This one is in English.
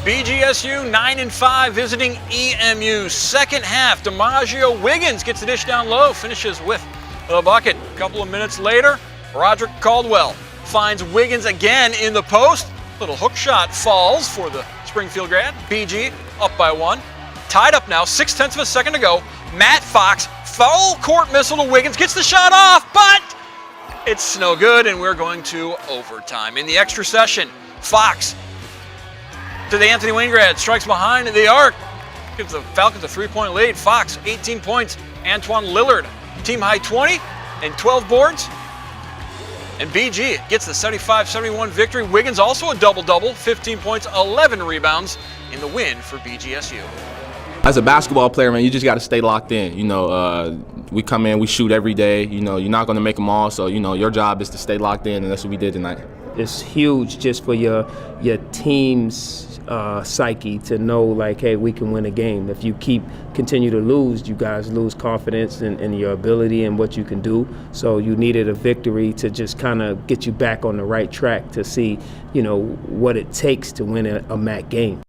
BGSU 9-5 visiting EMU. Second half, DiMaggio Wiggins gets the dish down low, finishes with the bucket. A couple of minutes later, Roderick Caldwell finds Wiggins again in the post. Little hook shot falls for the Springfield grad. BG up by 1. Tied up now, 0.6 of a second to go. Matt Fox, full court missile to Wiggins, gets the shot off, but it's no good, and we're going to overtime. In the extra session, Fox to the Anthony Wayne grad, strikes behind the arc, gives the Falcons a 3-point lead. Fox, 18 points. Antoine Lillard, team high 20 and 12 boards. And BG gets the 75-71 victory. Wiggins also a double-double, 15 points, 11 rebounds in the win for BGSU. As a basketball player, man, you just got to stay locked in. We come in, we shoot every day. You're not going to make them all, so, your job is to stay locked in, and that's what we did tonight. It's huge just for your team's psyche to know, like, hey, we can win a game. If you continue to lose, you guys lose confidence in your ability and what you can do. So you needed a victory to just kind of get you back on the right track to see, what it takes to win a MAC game.